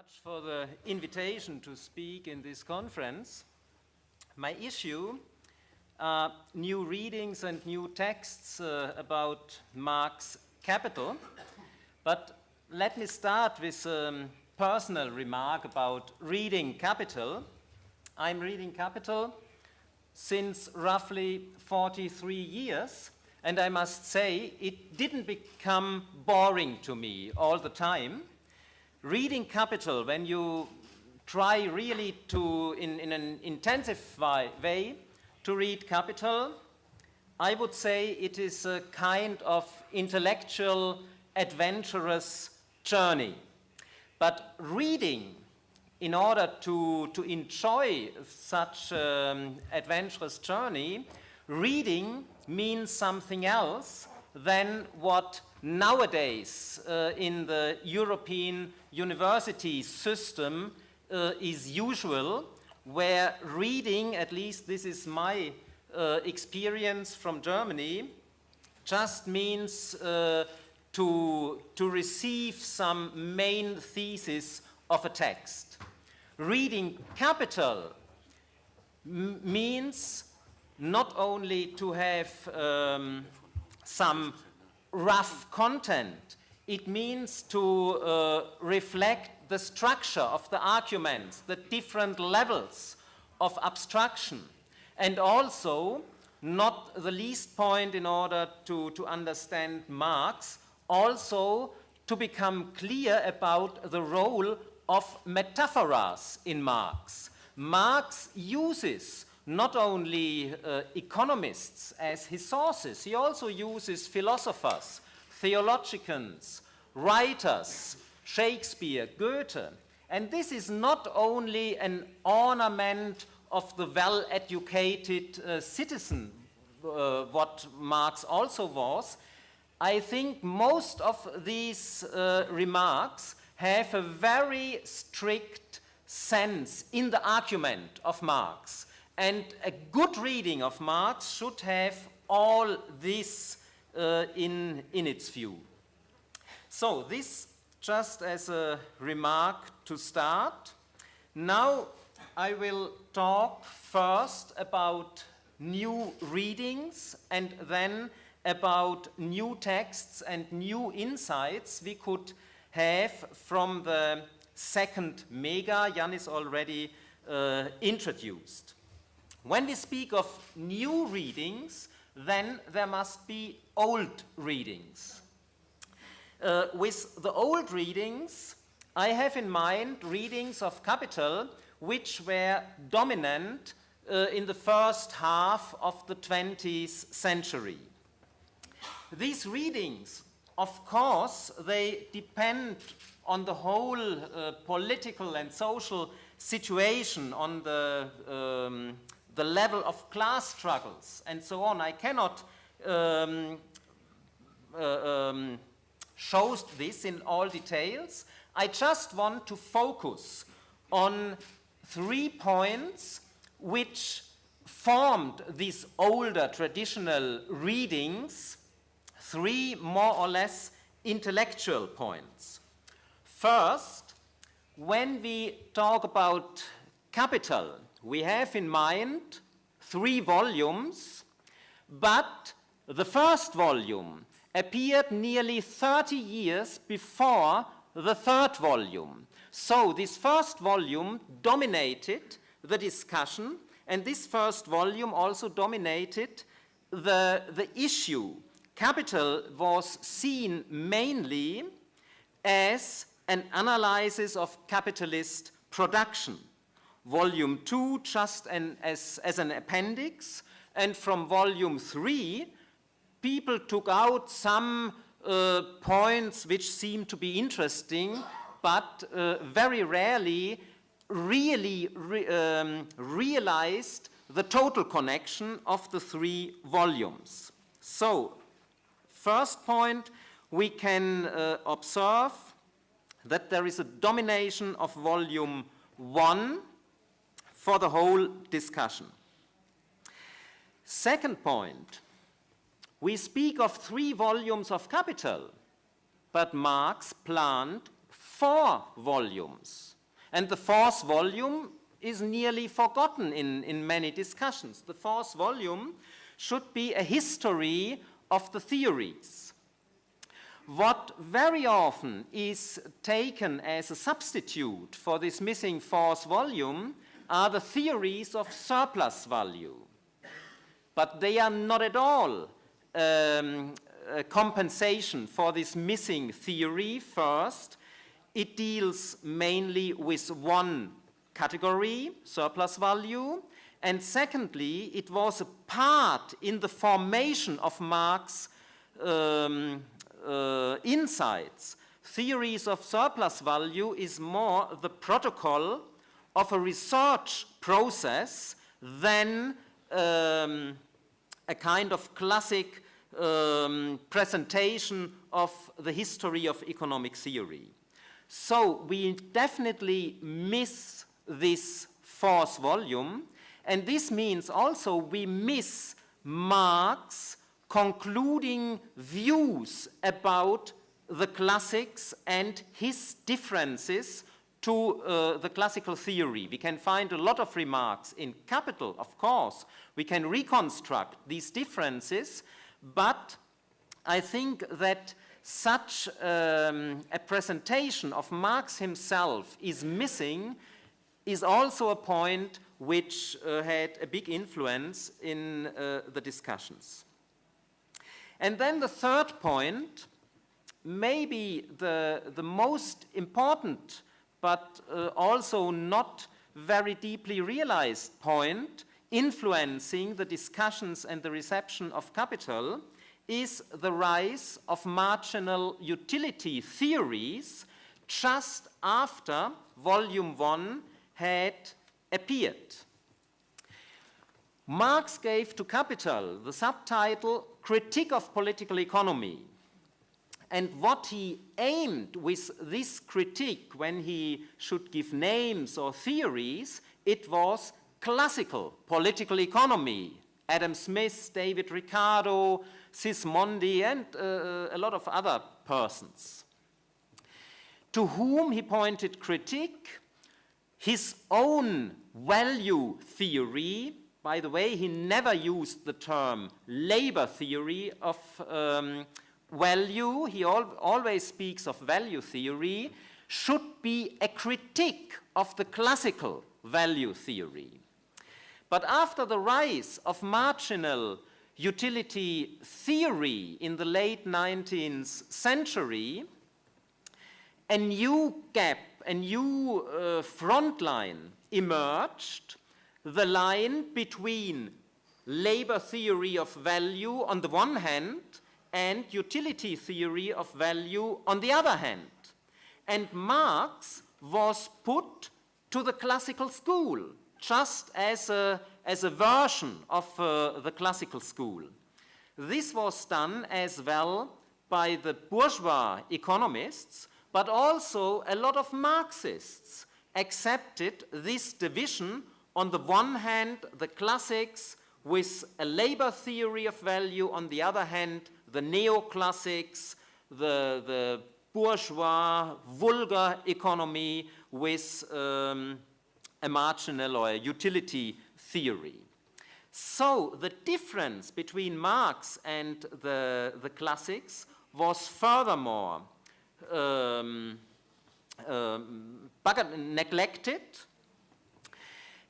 much for the invitation to speak in this conference. My issue are new readings and new texts about Marx Capital. But let me start with a personal remark about reading Capital. I'm reading Capital since roughly 43 years, and I must say it didn't become boring to me all the time. Reading Capital, when you try really to, in an intensive way, to read Capital, I would say it is a kind of intellectual, adventurous journey. But reading, in order to enjoy such adventurous journey, reading means something else than what nowadays in the European university system is usual, where reading, at least this is my experience from Germany, just means to receive some main thesis of a text. Reading Capital means not only to have some rough content, it means to reflect the structure of the arguments, the different levels of abstraction, and also, not the least point in order to understand Marx, also to become clear about the role of metaphoras in Marx. Marx uses not only economists as his sources, he also uses philosophers, theologians, writers, Shakespeare, Goethe. And this is not only an ornament of the well-educated citizen, what Marx also was. I think most of these remarks have a very strict sense in the argument of Marx. And a good reading of Marx should have all this in its view. So this just as a remark to start. Now I will talk first about new readings and then about new texts and new insights we could have from the second mega Janis already introduced. When we speak of new readings, then there must be old readings. With the old readings, I have in mind readings of Capital which were dominant in the first half of the 20th century. These readings, of course, they depend on the whole political and social situation, on the level of class struggles, and so on. I cannot show this in all details. I just want to focus on 3 points which formed these older traditional readings, 3 more or less intellectual points. First, when we talk about Capital, we have in mind 3 volumes, but the first volume appeared nearly 30 years before the third volume. So this first volume dominated the discussion, and this first volume also dominated the issue. Capital was seen mainly as an analysis of capitalist production. Volume 2 just as an appendix, and from volume 3, people took out some points which seemed to be interesting, but very rarely really realized the total connection of the 3 volumes. So, first point, we can observe that there is a domination of volume 1 for the whole discussion. Second point, we speak of 3 volumes of Capital, but Marx planned 4 volumes. And the fourth volume is nearly forgotten in many discussions. The fourth volume should be a history of the theories. What very often is taken as a substitute for this missing fourth volume are the theories of surplus value. But they are not at all a compensation for this missing theory. First, it deals mainly with one category, surplus value, and secondly, it was a part in the formation of Marx's insights. Theories of surplus value is more the protocol of a research process than a kind of classic presentation of the history of economic theory. So we definitely miss this fourth volume, and this means also we miss Marx concluding views about the classics and his differences to the classical theory. We can find a lot of remarks in Capital, of course. We can reconstruct these differences, but I think that such a presentation of Marx himself is missing, is also a point which had a big influence in the discussions. And then the third point, maybe the most important but also not very deeply realized point influencing the discussions and the reception of Capital, is the rise of marginal utility theories just after Volume 1 had appeared. Marx gave to Capital the subtitle Critique of Political Economy. And what he aimed with this critique when he should give names or theories, it was classical political economy. Adam Smith, David Ricardo, Sismondi, and a lot of other persons. To whom he pointed critique, his own value theory. By the way, he never used the term labor theory of value. He always speaks of value theory, should be a critique of the classical value theory. But after the rise of marginal utility theory in the late 19th century, a new gap, a new front line emerged, the line between labor theory of value on the one hand and utility theory of value on the other hand. And Marx was put to the classical school, just as a version of the classical school. This was done as well by the bourgeois economists, but also a lot of Marxists accepted this division. On the one hand, the classics with a labor theory of value, on the other hand, the neoclassics, the bourgeois, vulgar economy with a marginal or a utility theory. So the difference between Marx and the classics was furthermore neglected,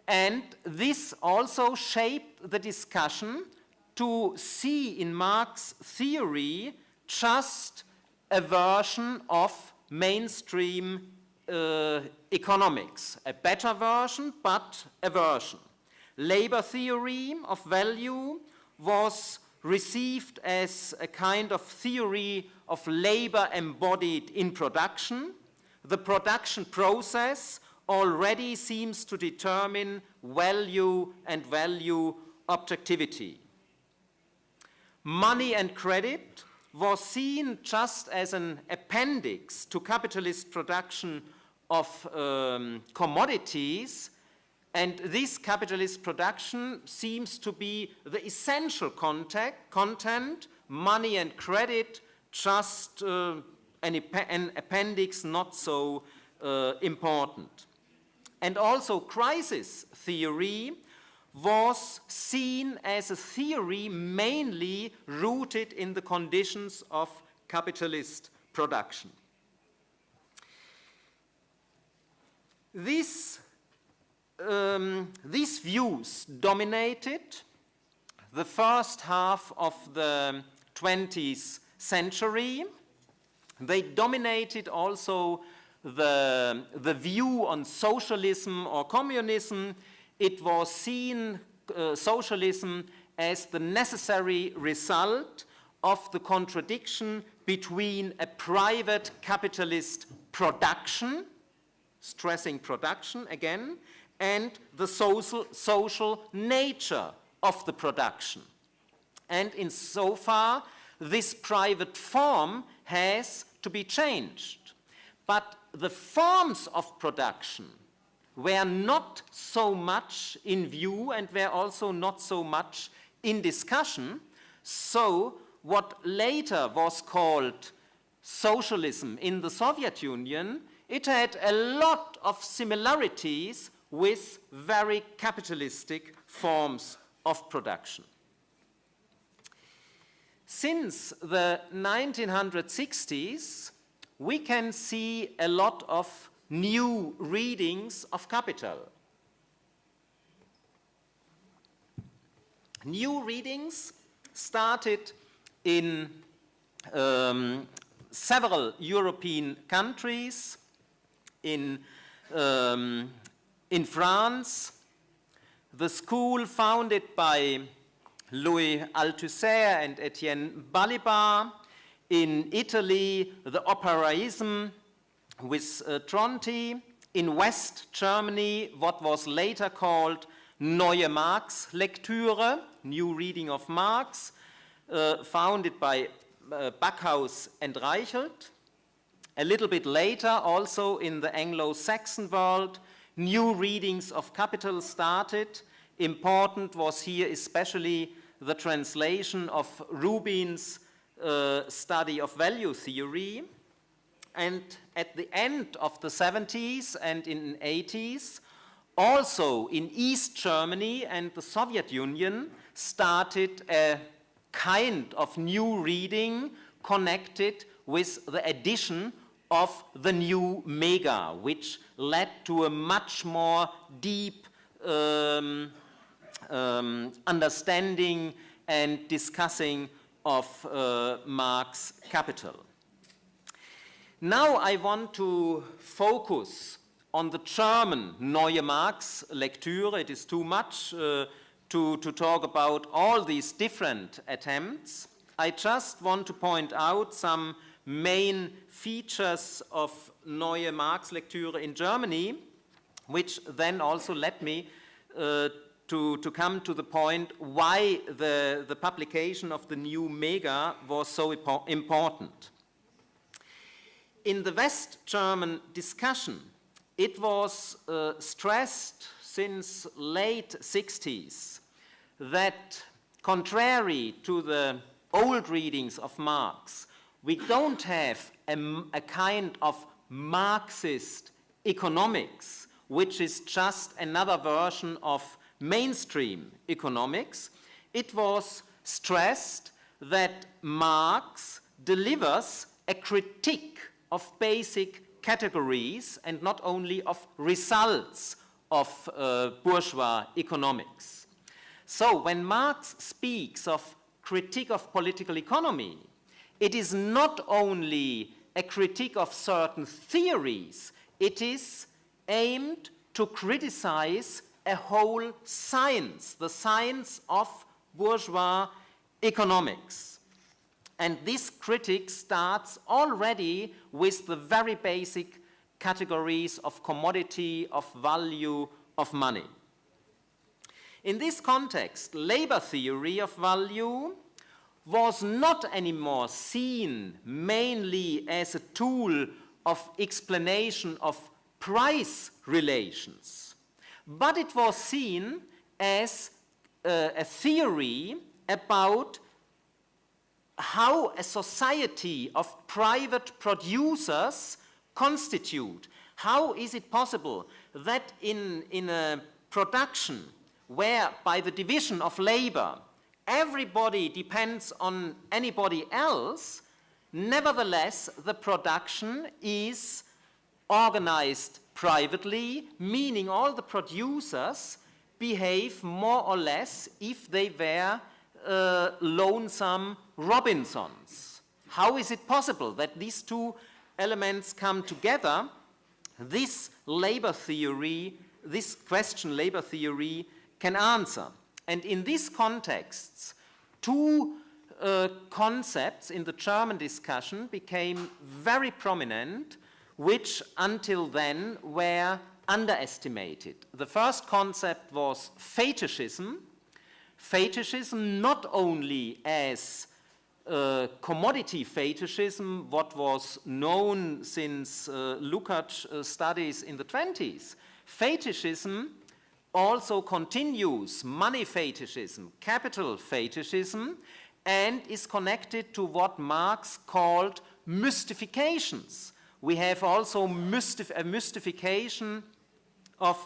and this also shaped the discussion to see in Marx theory just a version of mainstream economics, a better version, but a version. Labor theory of value was received as a kind of theory of labor embodied in production. The production process already seems to determine value and value objectivity. Money and credit was seen just as an appendix to capitalist production of commodities, and this capitalist production seems to be the essential content, money and credit, just an appendix not so important. and also crisis theory was seen as a theory mainly rooted in the conditions of capitalist production. These views dominated the first half of the 20th century. They dominated also the view on socialism or communism. It was seen, socialism, as the necessary result of the contradiction between a private capitalist production, stressing production again, and the social nature of the production. And insofar, this private form has to be changed. But the forms of production were not so much in view and were also not so much in discussion. So what later was called socialism in the Soviet Union, it had a lot of similarities with very capitalistic forms of production. Since the 1960s, we can see a lot of new readings of Capital. New readings started in several European countries, in France, the school founded by Louis Althusser and Etienne Balibar. In Italy, the operaism with Tronti. In West Germany, what was later called Neue Marx Lektüre, new reading of Marx, founded by Backhaus and Reichelt. A little bit later, also in the Anglo-Saxon world, new readings of Capital started. Important was here especially the translation of Rubin's study of value theory. And at the end of the 70s and in the 80s, also in East Germany and the Soviet Union started a kind of new reading connected with the addition of the new MEGA, which led to a much more deep understanding and discussing of Marx Capital. Now I want to focus on the German Neue Marx Lektüre. It is too much to talk about all these different attempts. I just want to point out some main features of Neue Marx Lektüre in Germany, which then also led me to come to the point why the publication of the new MEGA was so important. In the West German discussion, it was stressed since late 60s that contrary to the old readings of Marx, we don't have a kind of Marxist economics, which is just another version of mainstream economics. It was stressed that Marx delivers a critique of basic categories and not only of results of bourgeois economics. So when Marx speaks of critique of political economy, it is not only a critique of certain theories, it is aimed to criticize a whole science, the science of bourgeois economics. And this critique starts already with the very basic categories of commodity, of value, of money. In this context, labor theory of value was not anymore seen mainly as a tool of explanation of price relations, but it was seen as a theory about how a society of private producers constitute, How is it possible that in a production where by the division of labor everybody depends on anybody else, nevertheless the production is organized privately, meaning all the producers behave more or less if they were lonesome Robinsons? How is it possible that these two elements come together? This labor theory, this question labor theory can answer. And in these contexts, two concepts in the German discussion became very prominent, which until then were underestimated. The first concept was fetishism. Fetishism not only as commodity fetishism, what was known since Lukács studies in the 20s. Fetishism also continues, money fetishism, capital fetishism, and is connected to what Marx called mystifications. We have also a mystification of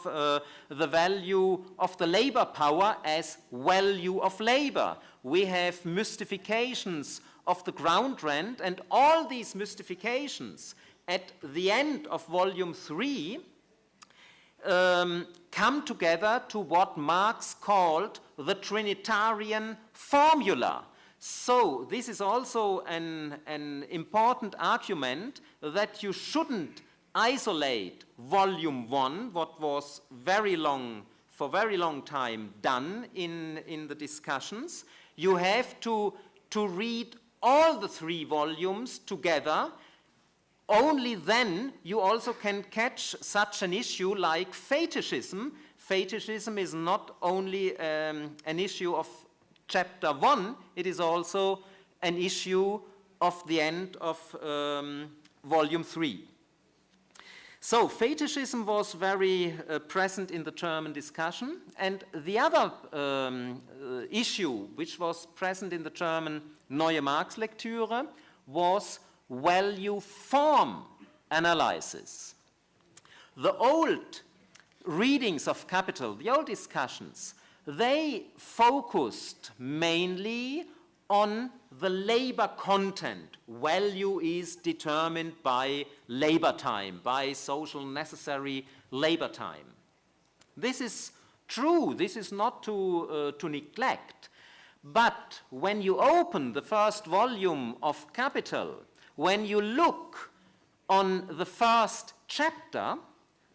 the value of the labor power as value of labor. We have mystifications of the ground rent, and all these mystifications at the end of volume 3 come together to what Marx called the Trinitarian formula. So this is also an important argument that you shouldn't isolate volume 1, what was for very long time done in the discussions. You have to read all the 3 volumes together. Only then you also can catch such an issue like fetishism. Fetishism is not only an issue of chapter 1, it is also an issue of the end of volume 3. So fetishism was very present in the German discussion, and the other issue which was present in the German Neue Marx-Lektüre was value-form analysis. The old readings of Capital, the old discussions, they focused mainly on the labor content. Value is determined by labor time, by social necessary labor time. This is true, this is not to neglect. But when you open the first volume of Capital, when you look on the first chapter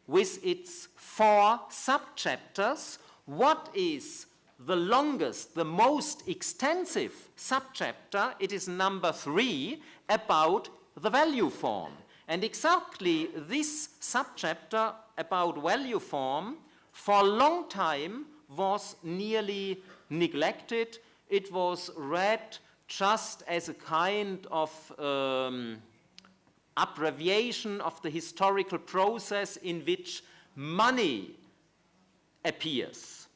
with its 4 subchapters, what is the longest, the most extensive subchapter? It is number 3, about the value form. And exactly this subchapter about value form for a long time was nearly neglected. It was read just as a kind of abbreviation of the historical process in which money appears.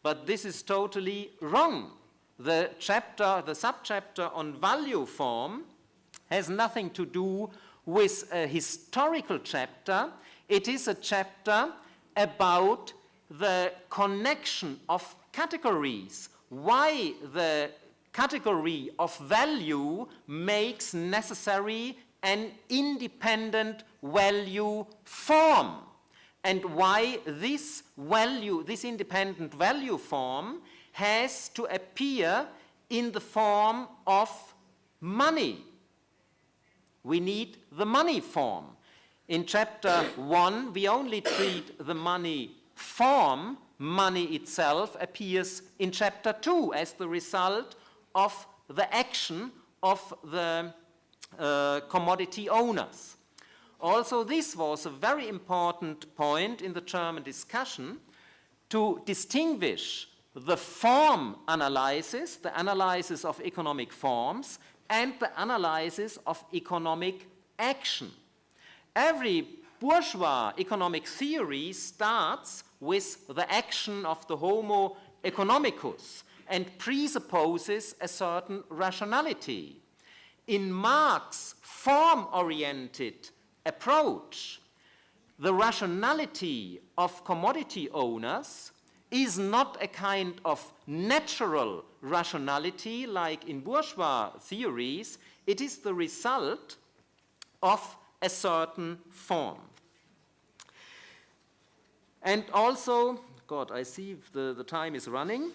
But this is totally wrong. The subchapter on value form has nothing to do with a historical chapter. It is a chapter about the connection of categories, why the category of value makes necessary an independent value form, and why this value, this independent value form, has to appear in the form of money. We need the money form. In chapter 1, we only treat the money form. Money itself appears in chapter 2 as the result of the action of the commodity owners. Also, this was a very important point in the German discussion, to distinguish the form analysis, the analysis of economic forms, and the analysis of economic action. Every bourgeois economic theory starts with the action of the Homo economicus and presupposes a certain rationality. In Marx's form-oriented approach, the rationality of commodity owners is not a kind of natural rationality like in bourgeois theories. It is the result of a certain form. And also, God, I see the time is running.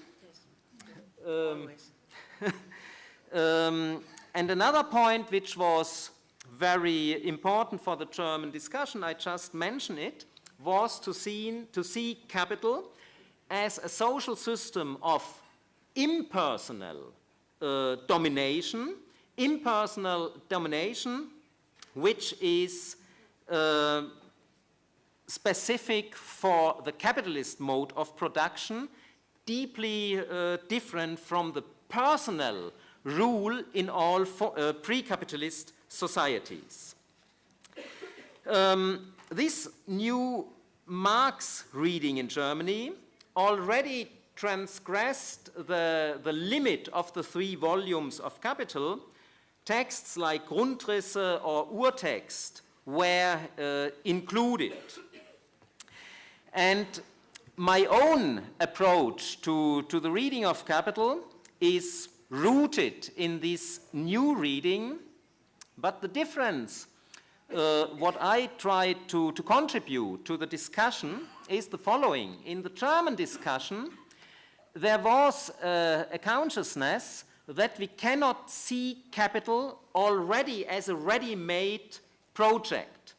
And another point which was very important for the German discussion, I just mentioned it, was to see capital as a social system of impersonal domination, which is specific for the capitalist mode of production, deeply different from the personal rule in all pre-capitalist societies. This new Marx reading in Germany already transgressed the limit of the 3 volumes of Capital. Texts like Grundrisse or Urtext were included. And my own approach to the reading of Capital is rooted in this new reading, but the difference, what I try to contribute to the discussion is the following. In the German discussion, there was a consciousness that we cannot see capital already as a ready-made project.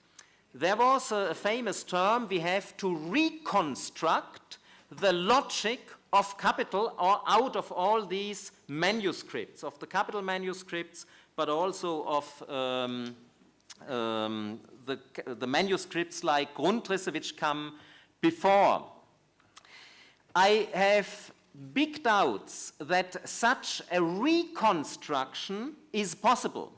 There was a famous term, we have to reconstruct the logic of capital or out of all these manuscripts, of the capital manuscripts, but also of the manuscripts like Grundrisse, which come before. I have big doubts that such a reconstruction is possible.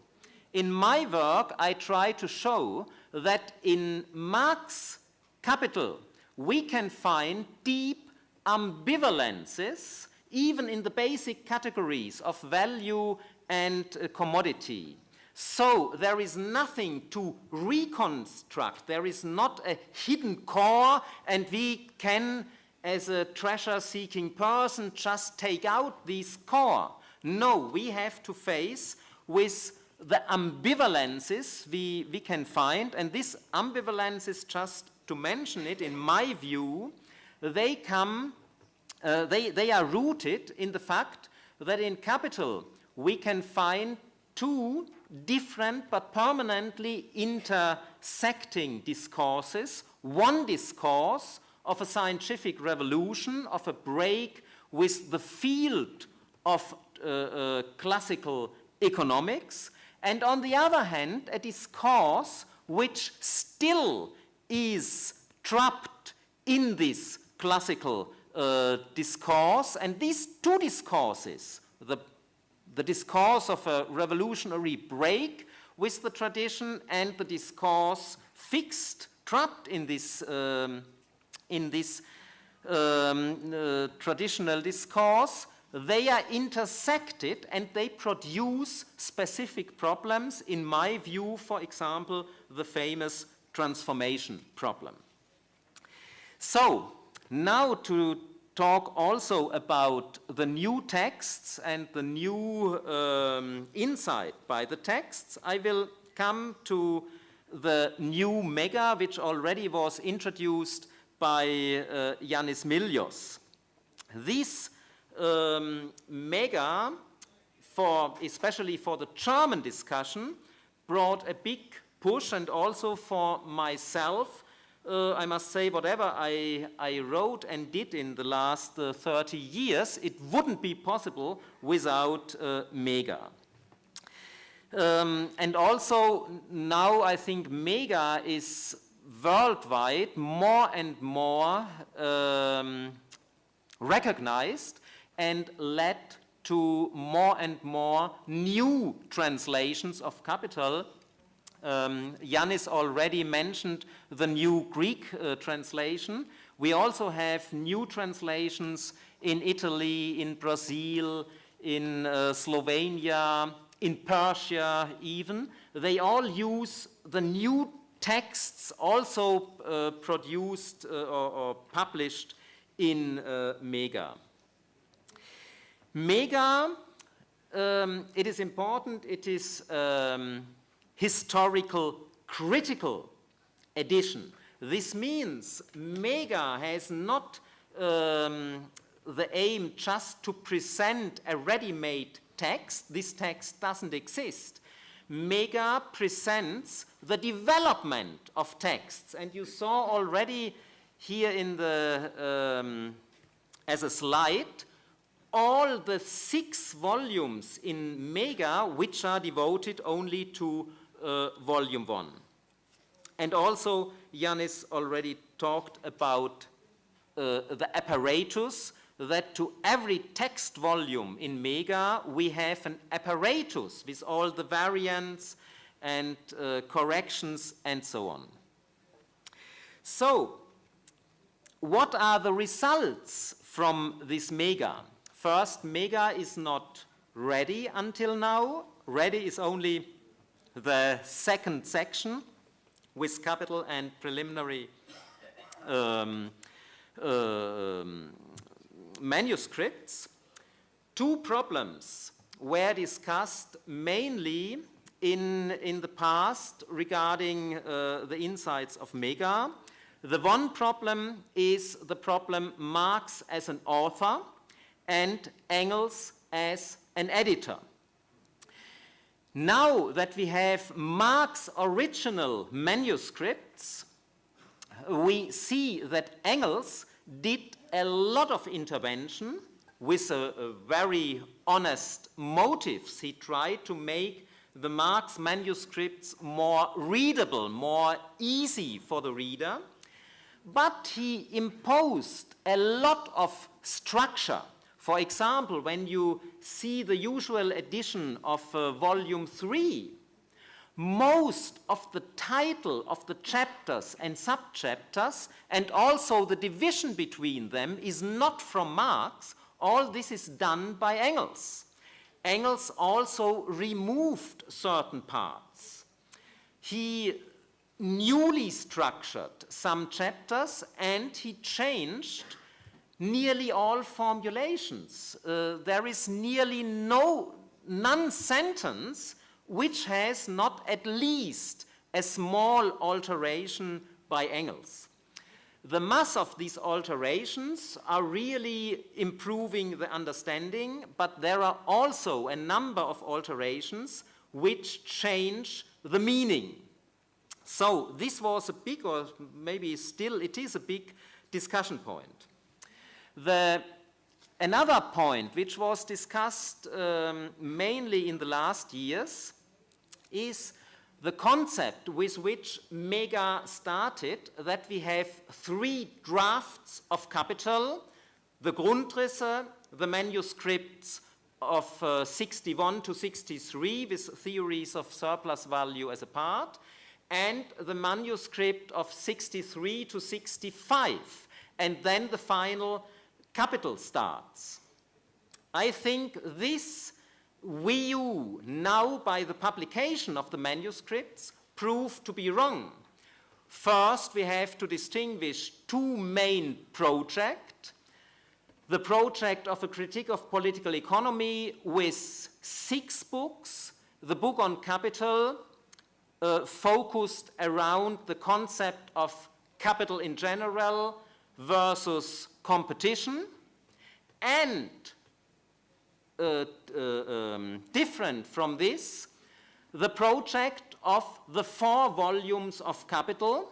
In my work, I try to show that in Marx Capital, we can find deep ambivalences, even in the basic categories of value and commodity. So there is nothing to reconstruct. There is not a hidden core, and we can, as a treasure-seeking person, just take out this core. No, we have to face with the ambivalences we can find, and this ambivalences, just to mention it, in my view, they are rooted in the fact that in Capital we can find 2 different but permanently intersecting discourses. One discourse of a scientific revolution, of a break with the field of classical economics, and on the other hand, a discourse which still is trapped in this classical discourse. And these 2 discourses, the discourse of a revolutionary break with the tradition and the discourse fixed, trapped in this traditional discourse, they are intersected and they produce specific problems, in my view, for example, the famous transformation problem. So, now to talk also about the new texts and the new insight by the texts, I will come to the new MEGA, which already was introduced by Yanis Milios. This MEGA, especially for the German discussion, brought a big push, and also for myself. I must say, whatever I wrote and did in the last 30 years, it wouldn't be possible without MEGA. And also now I think MEGA is worldwide more and more recognized and led to more and more new translations of Capital. Yanis already mentioned the new Greek translation. We also have new translations in Italy, in Brazil, in Slovenia, in Persia even. They all use the new texts also produced or published in MEGA. MEGA, it is important, it is historical critical edition. This means MEGA has not the aim just to present a ready-made text. This text doesn't exist. MEGA presents the development of texts, and you saw already here in the as a slide all the 6 volumes in MEGA which are devoted only to volume 1. And also Yannis already talked about the apparatus, that to every text volume in MEGA we have an apparatus with all the variants and corrections and so on. So, what are the results from this MEGA? First, MEGA is not ready until now. Ready is only the 2nd section with capital and preliminary manuscripts. 2 problems were discussed mainly in the past regarding the insights of MEGA. The one problem is the problem Marx as an author and Engels as an editor. Now that we have Marx's original manuscripts, we see that Engels did a lot of intervention with a very honest motives. He tried to make the Marx manuscripts more readable, more easy for the reader, but he imposed a lot of structure. For example, when you see the usual edition of volume 3, most of the title of the chapters and subchapters and also the division between them is not from Marx. All this is done by Engels. Engels also removed certain parts. He newly structured some chapters and he changed nearly all formulations. There is nearly none sentence which has not at least a small alteration by Engels. The mass of these alterations are really improving the understanding, but there are also a number of alterations which change the meaning. So this was a big, or maybe still it is a big discussion point. Another point which was discussed mainly in the last years is the concept with which MEGA started, that we have 3 drafts of capital, the Grundrisse, the manuscripts of 61 to 63 with theories of surplus value as a part, and the manuscript of 63 to 65, and then the final capital starts. I think this view now by the publication of the manuscripts proved to be wrong. First, we have to distinguish 2 main projects. The project of a critique of political economy with 6 books, the book on capital focused around the concept of capital in general versus competition, and different from this, the project of the 4 volumes of Capital,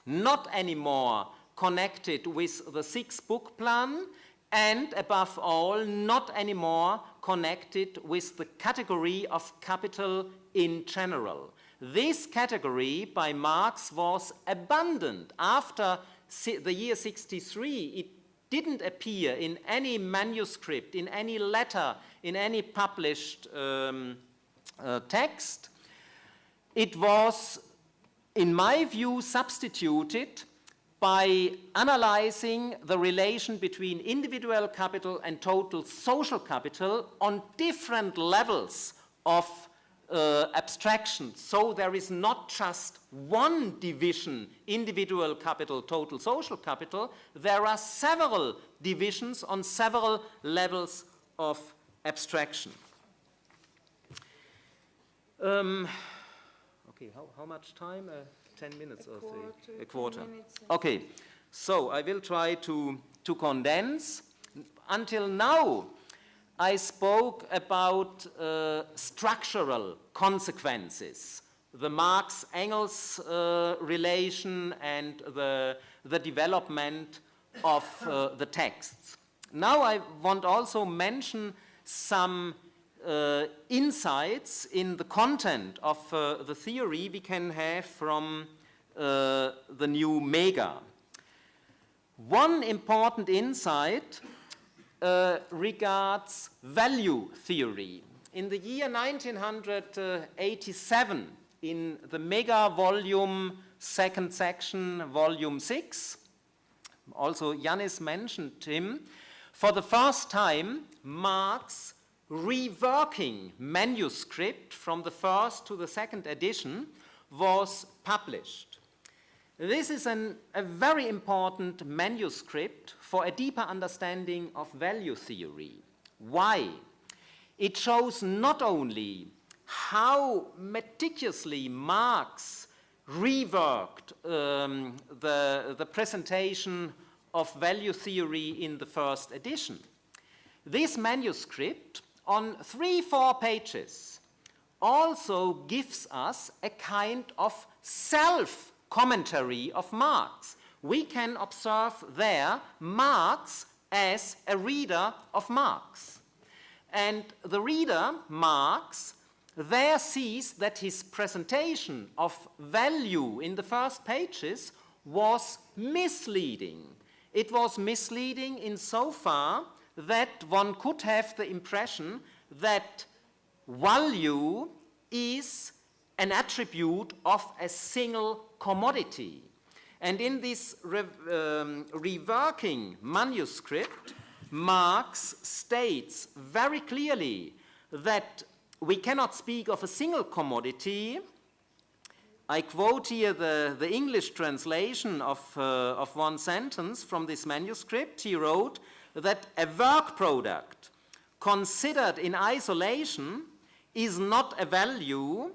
not anymore connected with the 6-book plan, and above all, not anymore connected with the category of capital in general. This category by Marx was abandoned after the year 63. It didn't appear in any manuscript, in any letter, in any published text. It was, in my view, substituted by analyzing the relation between individual capital and total social capital on different levels of abstraction. So there is not just one division, individual capital, total social capital. There are several divisions on several levels of abstraction. Okay, how much time? 10 minutes or a quarter. Okay, so I will try to condense. Until now, I spoke about structural consequences, the Marx-Engels relation and the development of the texts. Now I want also mention some insights in the content of the theory we can have from the new MEGA. One important insight regards value theory. In the year 1987, in the MEGA volume, second section, volume 6, also Yannis mentioned him, for the first time, Marx' reworking manuscript from the first to the second edition was published. This is a very important manuscript for a deeper understanding of value theory. Why? It shows not only how meticulously Marx reworked the presentation of value theory in the first edition. This manuscript, on 3-4 pages, also gives us a kind of self-commentary of Marx. We can observe there Marx as a reader of Marx. And the reader, Marx, there sees that his presentation of value in the first pages was misleading. It was misleading insofar that one could have the impression that value is an attribute of a single commodity. And in this reworking manuscript, Marx states very clearly that we cannot speak of a single commodity. I quote here the English translation of one sentence from this manuscript. He wrote that a work product considered in isolation is not a value,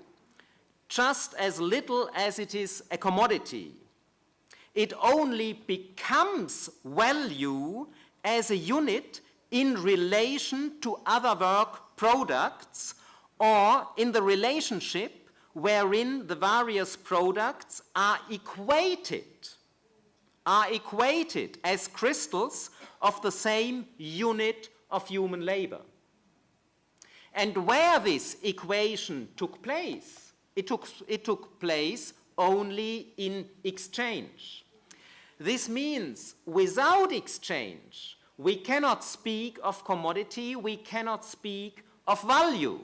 just as little as it is a commodity. It only becomes value as a unit in relation to other work products or in the relationship wherein the various products are equated as crystals of the same unit of human labor. And where this equation took place, it took place only in exchange. This means without exchange, we cannot speak of commodity, we cannot speak of value.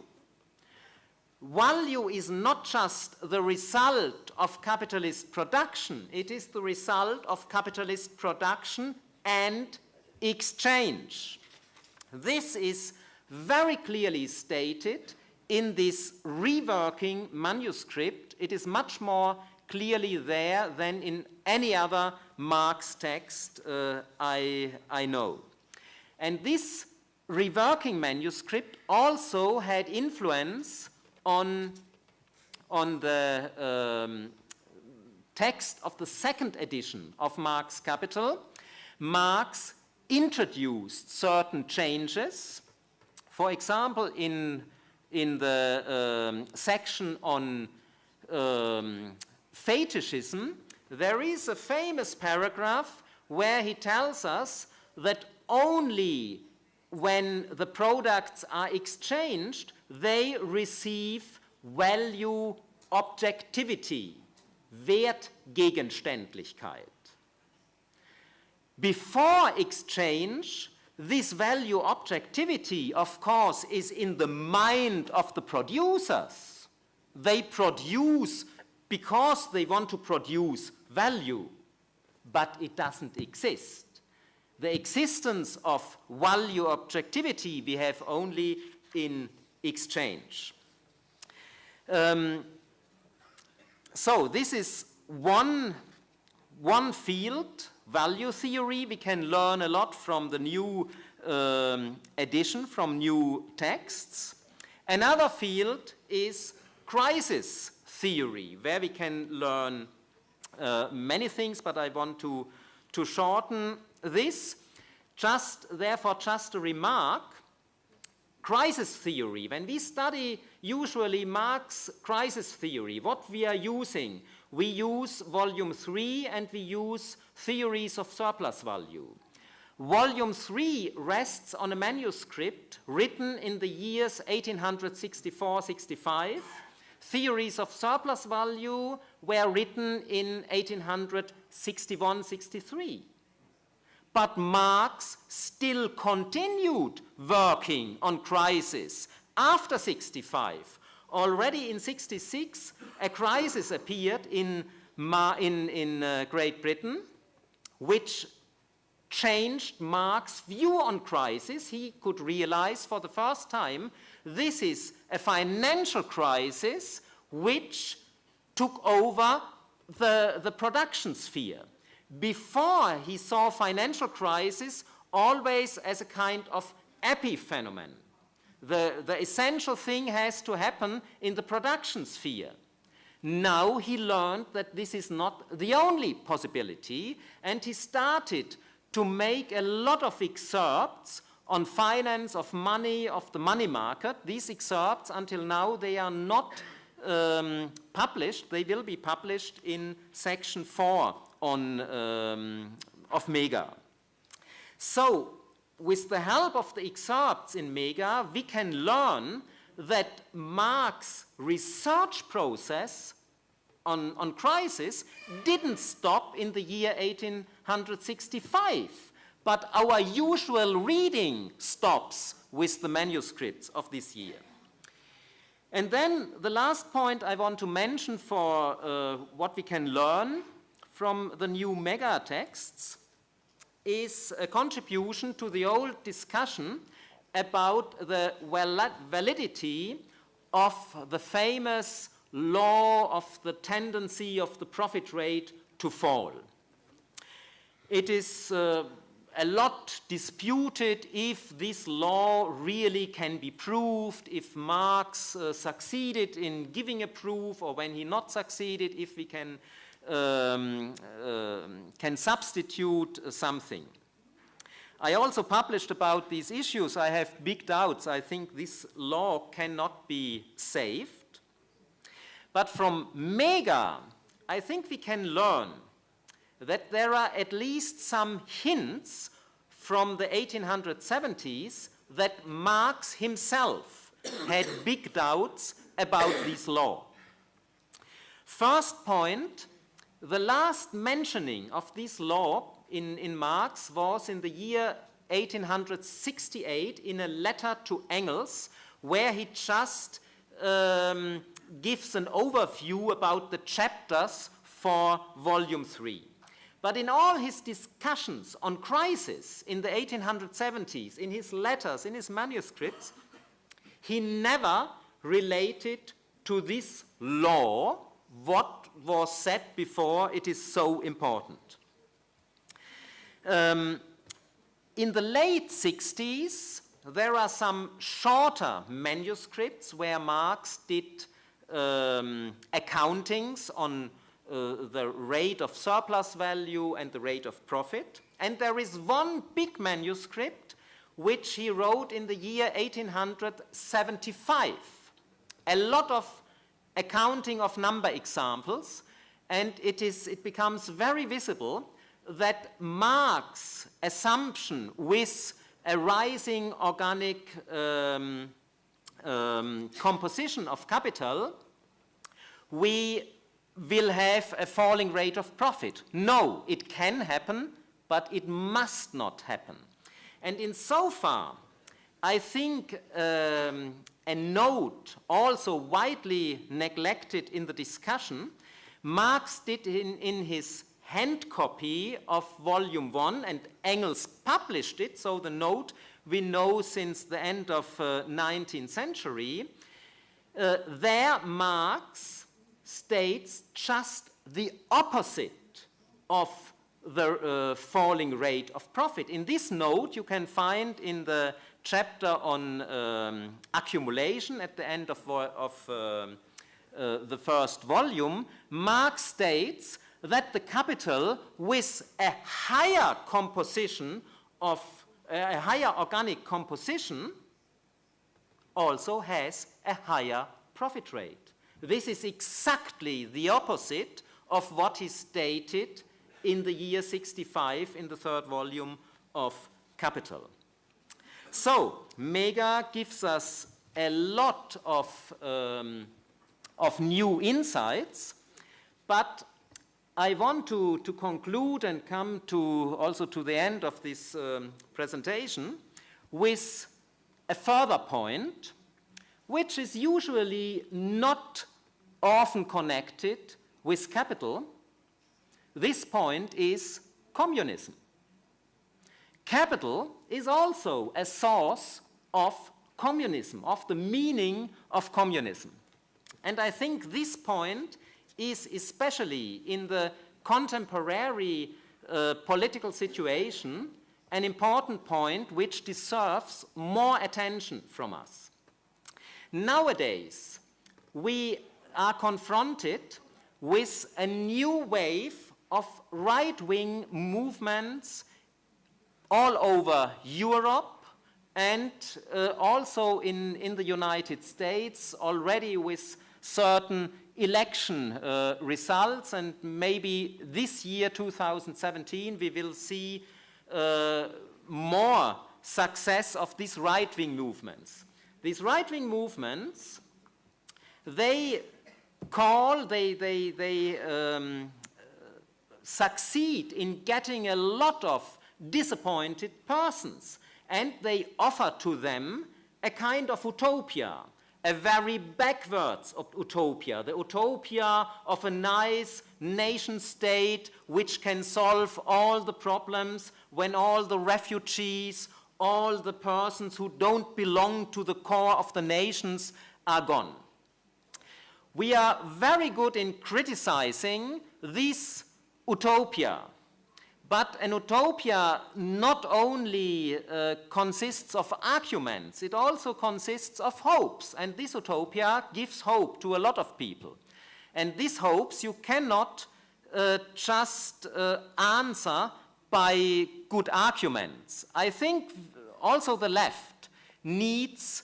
Value is not just the result of capitalist production, it is the result of capitalist production and exchange. This is very clearly stated in this reworking manuscript. It is much more clearly there than in any other Marx text I know. And this reworking manuscript also had influence on the text of the second edition of Marx Capital. Marx introduced certain changes. For example, in the section on fetishism, there is a famous paragraph where he tells us that only when the products are exchanged, they receive value objectivity, Wertgegenständlichkeit. Before exchange, this value objectivity, of course, is in the mind of the producers. They produce because they want to produce value, but it doesn't exist. The existence of value objectivity we have only in exchange. So this is one field, value theory. We can learn a lot from the new edition, from new texts. Another field is crisis theory, where we can learn many things, but I want to shorten this. Therefore, just a remark, crisis theory, when we study usually Marx crisis theory, what we are using, we use volume 3 and we use theories of surplus value. Volume 3 rests on a manuscript written in the years 1864-65. Theories of surplus value were written in 1861-63. But Marx still continued working on crisis after 65. Already in 66, a crisis appeared in Great Britain, which changed Marx's view on crisis. He could realize for the first time this is a financial crisis which took over the production sphere. Before, he saw financial crisis always as a kind of epiphenomenon. The essential thing has to happen in the production sphere. Now he learned that this is not the only possibility, and he started to make a lot of excerpts on finance, of money, of the money market. These excerpts, until now, they are not published. They will be published in section 4 of MEGA. So, with the help of the excerpts in MEGA, we can learn that Marx's research process on crisis didn't stop in the year 1865, but our usual reading stops with the manuscripts of this year. And then the last point I want to mention for what we can learn from the new MEGA texts is a contribution to the old discussion about the validity of the famous law of the tendency of the profit rate to fall. It is a lot disputed if this law really can be proved, if Marx succeeded in giving a proof, or when he not succeeded, if we can substitute something. I also published about these issues. I have big doubts. I think this law cannot be saved. But from MEGA, I think we can learn that there are at least some hints from the 1870s that Marx himself had big doubts about this law. First point, the last mentioning of this law in Marx was in the year 1868 in a letter to Engels, where he just gives an overview about the chapters for volume 3. But in all his discussions on crisis in the 1870s, in his letters, in his manuscripts, he never related to this law what was said before. It is so important. In the late 60s, there are some shorter manuscripts where Marx did accountings on the rate of surplus value and the rate of profit. And there is one big manuscript which he wrote in the year 1875. A lot of accounting of number examples, and it becomes very visible that Marx's assumption with a rising organic composition of capital, we will have a falling rate of profit. No, it can happen, but it must not happen. And insofar, I think a note also widely neglected in the discussion, Marx did in his hand copy of volume 1, and Engels published it, so the note we know since the end of 19th century. there Marx states just the opposite of the falling rate of profit. In this note, you can find in the chapter on accumulation at the end of the first volume, Marx states that the capital with a higher composition of a higher organic composition also has a higher profit rate. This is exactly the opposite of what he stated in the year 65 in the third volume of Capital. So, MEGA gives us a lot of new insights, but I want to conclude and come to also to the end of this presentation with a further point, which is usually not often connected with capital. This point is communism. Capital is also a source of communism, of the meaning of communism. And I think this point is especially in the contemporary political situation an important point which deserves more attention from us. Nowadays, we are confronted with a new wave of right-wing movements all over Europe and also in the United States, already with certain election results, and maybe this year, 2017, we will see more success of these right-wing movements. These right-wing movements, they succeed in getting a lot of disappointed persons, and they offer to them a kind of utopia, a very backwards utopia, the utopia of a nice nation state which can solve all the problems when all the refugees, all the persons who don't belong to the core of the nations are gone. We are very good in criticizing this utopia, but an utopia not only consists of arguments, it also consists of hopes, and this utopia gives hope to a lot of people. And these hopes you cannot just answer by good arguments. I think also the left needs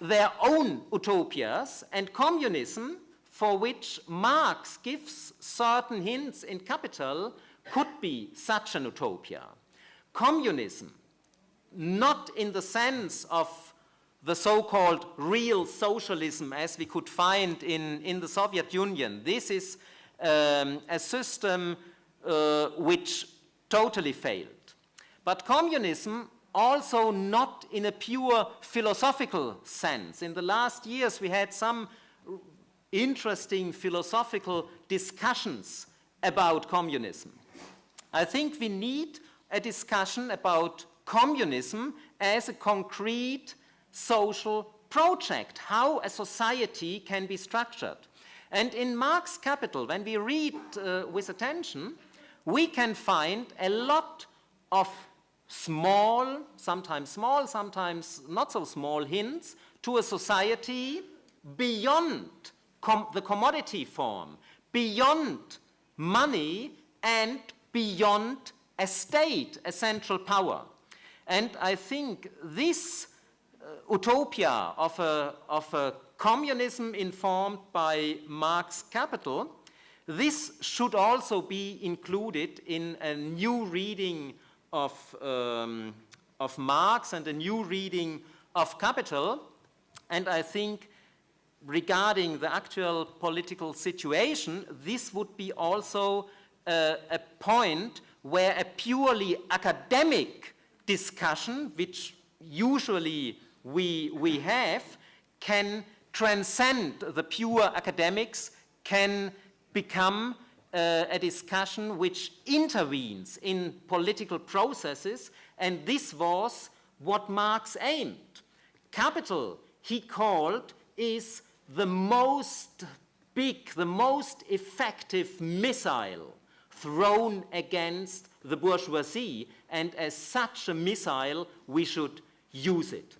their own utopias, and communism, for which Marx gives certain hints in Capital, could be such an utopia. Communism, not in the sense of the so-called real socialism as we could find in the Soviet Union. This is a system which totally failed. But communism also not in a pure philosophical sense. In the last years we had some interesting philosophical discussions about communism. I think we need a discussion about communism as a concrete social project, how a society can be structured. And in Marx Capital, when we read with attention, we can find a lot of small, sometimes not so small hints to a society beyond the commodity form, beyond money, and beyond a state, a central power. And I think this utopia of a communism informed by Marx Capital, this should also be included in a new reading of Marx and a new reading of Capital. And I think regarding the actual political situation, this would be also a point where a purely academic discussion, which usually we have, can transcend the pure academics, can become a discussion which intervenes in political processes, and this was what Marx aimed. Capital, he called, is the most big, the most effective missile thrown against the bourgeoisie, and as such a missile, we should use it.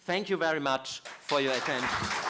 Thank you very much for your attention.